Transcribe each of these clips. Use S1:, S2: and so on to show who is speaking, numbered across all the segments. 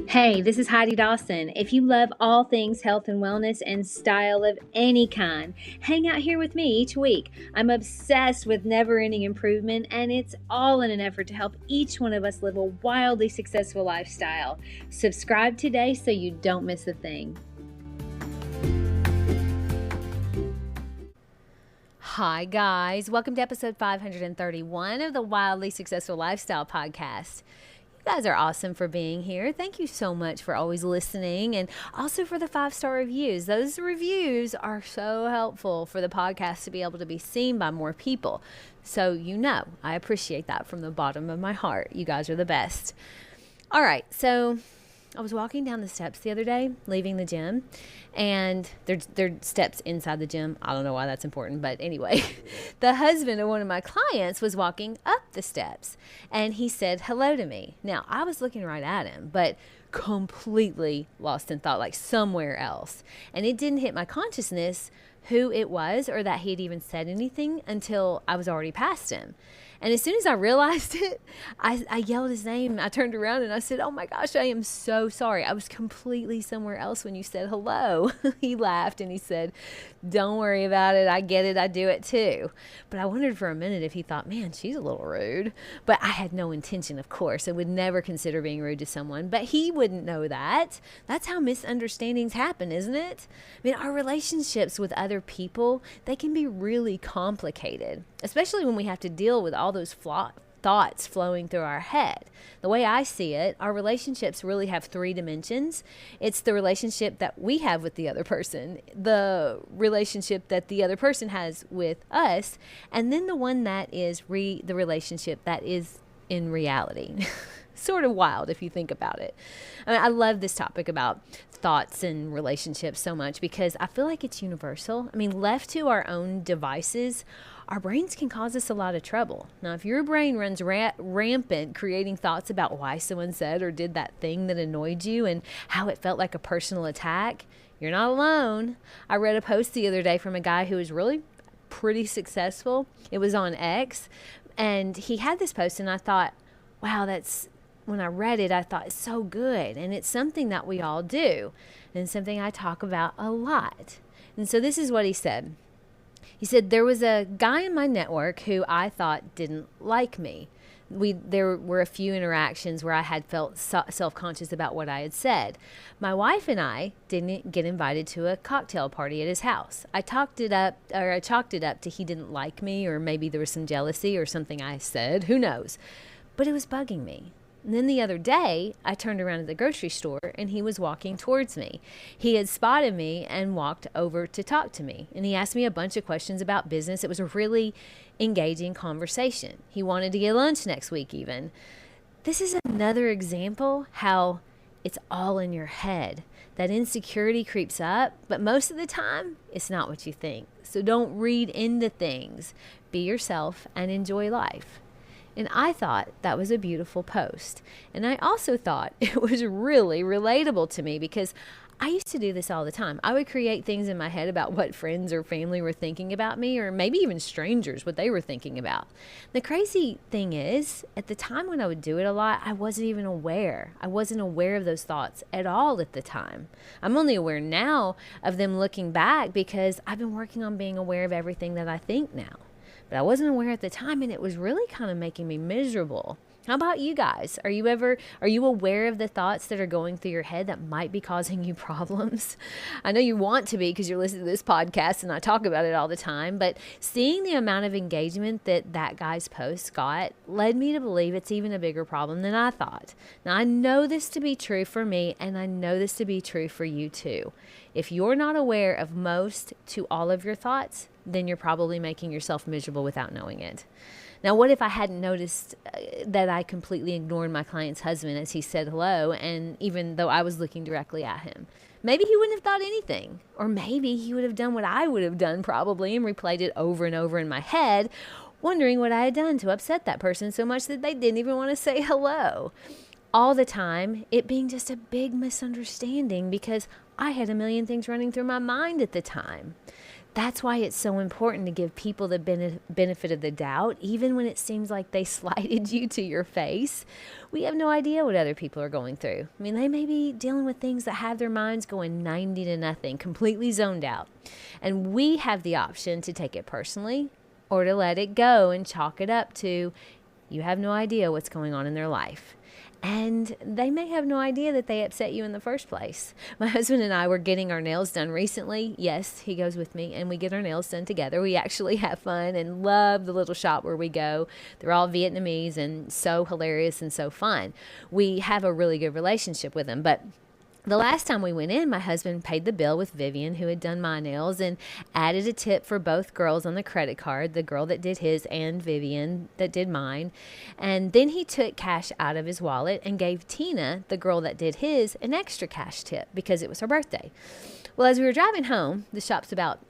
S1: Hey, this is Heidi Dawson. If you love all things health and wellness and style of any kind, hang out here with me each week. I'm obsessed with never-ending improvement, and it's all in an effort to help each one of us live a wildly successful lifestyle. Subscribe today so you don't miss a thing. Hi, guys. Welcome to episode 531 of the Wildly Successful Lifestyle Podcast. You guys are awesome for being here. Thank you so much for always listening, and also for the 5-star reviews. Those reviews are so helpful for the podcast to be able to be seen by more people. So I appreciate that from the bottom of my heart. You guys are the best. All right, so I was walking down the steps the other day, leaving the gym, and there's steps inside the gym. I don't know why that's important, but anyway, the husband of one of my clients was walking up the steps, and he said hello to me. Now, I was looking right at him, but completely lost in thought, like somewhere else. And it didn't hit my consciousness who it was or that he had even said anything until I was already past him. And as soon as I realized it, I yelled his name. I turned around and I said, "Oh my gosh, I am so sorry. I was completely somewhere else when you said hello." He laughed and he said, "Don't worry about it. I get it. I do it too." But I wondered for a minute if he thought, "Man, she's a little rude." But I had no intention, of course. I would never consider being rude to someone. But he wouldn't know that. That's how misunderstandings happen, isn't it? I mean, our relationships with other people, they can be really complicated, especially when we have to deal with all those thoughts flowing through our head. The way I see it, our relationships really have 3 dimensions. It's the relationship that we have with the other person, the relationship that the other person has with us, and then the one that is the relationship that is in reality. Sort of wild if you think about it. I mean, I love this topic about thoughts and relationships so much because I feel like it's universal. I mean, left to our own devices, our brains can cause us a lot of trouble. Now, if your brain runs rampant creating thoughts about why someone said or did that thing that annoyed you and how it felt like a personal attack, you're not alone. I read a post the other day from a guy who was really pretty successful. It was on X, and he had this post, and I thought, wow, when I read it, I thought it's so good. And it's something that we all do and something I talk about a lot. And so this is what he said. He said, there was a guy in my network who I thought didn't like me. There were a few interactions where I had felt self-conscious about what I had said. My wife and I didn't get invited to a cocktail party at his house. I chalked it up to he didn't like me, or maybe there was some jealousy or something I said. Who knows? But it was bugging me. And then the other day, I turned around at the grocery store and he was walking towards me. He had spotted me and walked over to talk to me. And he asked me a bunch of questions about business. It was a really engaging conversation. He wanted to get lunch next week even. This is another example how it's all in your head. That insecurity creeps up, but most of the time, it's not what you think. So don't read into things. Be yourself and enjoy life. And I thought that was a beautiful post. And I also thought it was really relatable to me because I used to do this all the time. I would create things in my head about what friends or family were thinking about me, or maybe even strangers, what they were thinking about. The crazy thing is, at the time when I would do it a lot, I wasn't even aware. I wasn't aware of those thoughts at all at the time. I'm only aware now of them looking back because I've been working on being aware of everything that I think now. But I wasn't aware at the time, and it was really kind of making me miserable. How about you guys? Are you aware of the thoughts that are going through your head that might be causing you problems? I know you want to be because you're listening to this podcast and I talk about it all the time, but seeing the amount of engagement that guy's post got led me to believe it's even a bigger problem than I thought. Now, I know this to be true for me, and I know this to be true for you too. If you're not aware of most to all of your thoughts, then you're probably making yourself miserable without knowing it. Now, what if I hadn't noticed that I completely ignored my client's husband as he said hello, and even though I was looking directly at him? Maybe he wouldn't have thought anything. Or maybe he would have done what I would have done probably and replayed it over and over in my head, wondering what I had done to upset that person so much that they didn't even want to say hello. All the time, it being just a big misunderstanding because I had a million things running through my mind at the time. That's why it's so important to give people the benefit of the doubt, even when it seems like they slighted you to your face. We have no idea what other people are going through. I mean, they may be dealing with things that have their minds going 90 to nothing, completely zoned out. And we have the option to take it personally or to let it go and chalk it up to, you have no idea what's going on in their life. And they may have no idea that they upset you in the first place. My husband and I were getting our nails done recently. Yes, he goes with me, and we get our nails done together. We actually have fun and love the little shop where we go. They're all Vietnamese and so hilarious and so fun. We have a really good relationship with them, but the last time we went in, my husband paid the bill with Vivian, who had done my nails, and added a tip for both girls on the credit card, the girl that did his and Vivian that did mine. And then he took cash out of his wallet and gave Tina, the girl that did his, an extra cash tip because it was her birthday. Well, as we were driving home, the shop's about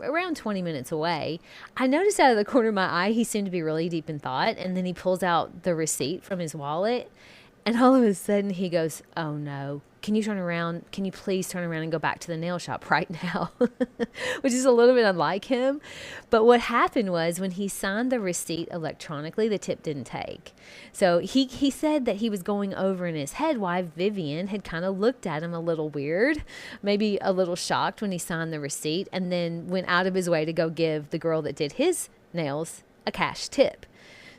S1: around 20 minutes away, I noticed out of the corner of my eye, he seemed to be really deep in thought. And then he pulls out the receipt from his wallet. And all of a sudden he goes, "Oh no, can you turn around? Can you please turn around and go back to the nail shop right now?" Which is a little bit unlike him. But what happened was when he signed the receipt electronically, the tip didn't take. So he said that he was going over in his head why Vivian had kind of looked at him a little weird, maybe a little shocked when he signed the receipt, and then went out of his way to go give the girl that did his nails a cash tip.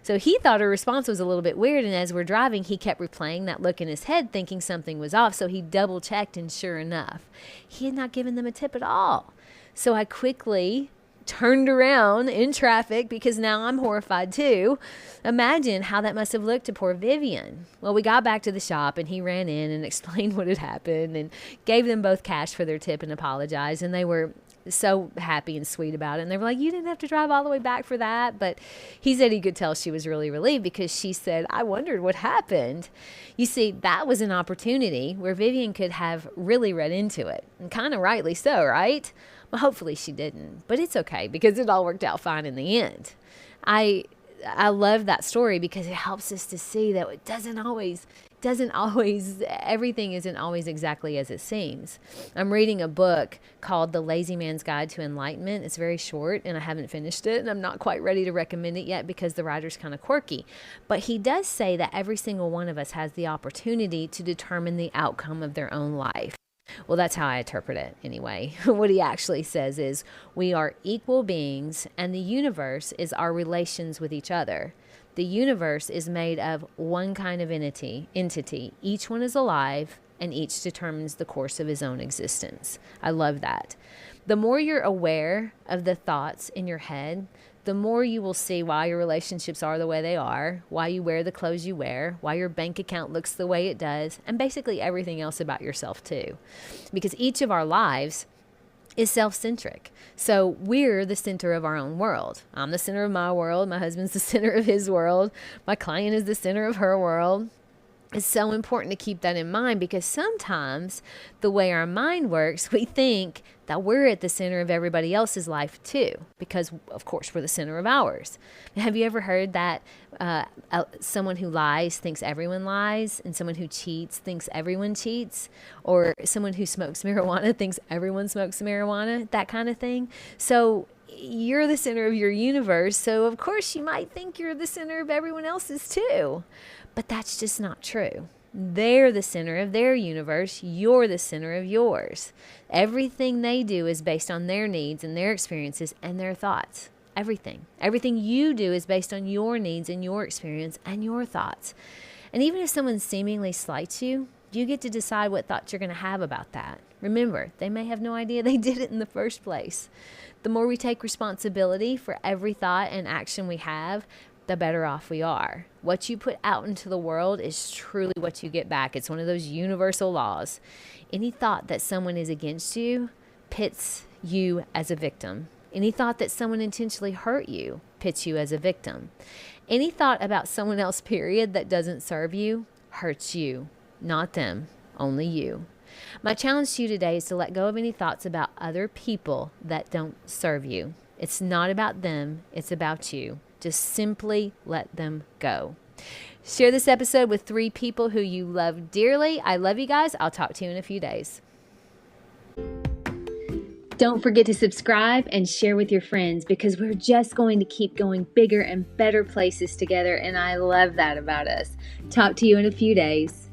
S1: So he thought her response was a little bit weird, and as we're driving, he kept replaying that look in his head, thinking something was off, so he double-checked, and sure enough, he had not given them a tip at all. So I quickly turned around in traffic because now I'm horrified too. Imagine how that must have looked to poor Vivian. Well, we got back to the shop, and he ran in and explained what had happened and gave them both cash for their tip and apologized, and they were so happy and sweet about it. And they were like, "You didn't have to drive all the way back for that." But he said he could tell she was really relieved because she said, "I wondered what happened." You see, that was an opportunity where Vivian could have really read into it, and kind of rightly so, right? Well, hopefully she didn't, but it's okay because it all worked out fine in the end. I love that story because it helps us to see that it doesn't always, everything isn't always exactly as it seems. I'm reading a book called The Lazy Man's Guide to Enlightenment. It's very short and I haven't finished it, and I'm not quite ready to recommend it yet because the writer's kind of quirky. But he does say that every single one of us has the opportunity to determine the outcome of their own life. Well, that's how I interpret it anyway. What he actually says is we are equal beings, and the universe is our relations with each other. The universe is made of one kind of entity. Each one is alive, and each determines the course of his own existence. I love that. The more you're aware of the thoughts in your head, the more you will see why your relationships are the way they are, why you wear the clothes you wear, why your bank account looks the way it does, and basically everything else about yourself too. Because each of our lives is self-centric. So we're the center of our own world. I'm the center of my world. My husband's the center of his world. My client is the center of her world. It's so important to keep that in mind because sometimes the way our mind works, we think that we're at the center of everybody else's life too, because of course we're the center of ours. Have you ever heard that someone who lies thinks everyone lies, and someone who cheats thinks everyone cheats, or someone who smokes marijuana thinks everyone smokes marijuana, that kind of thing? So you're the center of your universe, so of course you might think you're the center of everyone else's too. But that's just not true. They're the center of their universe. You're the center of yours. Everything they do is based on their needs and their experiences and their thoughts. Everything. Everything you do is based on your needs and your experience and your thoughts. And even if someone seemingly slights you, you get to decide what thoughts you're going to have about that. Remember, they may have no idea they did it in the first place. The more we take responsibility for every thought and action we have, the better off we are. What you put out into the world is truly what you get back. It's one of those universal laws. Any thought that someone is against you pits you as a victim. Any thought that someone intentionally hurt you pits you as a victim. Any thought about someone else, period, that doesn't serve you hurts you, not them, only you. My challenge to you today is to let go of any thoughts about other people that don't serve you. It's not about them, it's about you. Just simply let them go. Share this episode with 3 people who you love dearly. I love you guys. I'll talk to you in a few days. Don't forget to subscribe and share with your friends, because we're just going to keep going bigger and better places together, and I love that about us. Talk to you in a few days.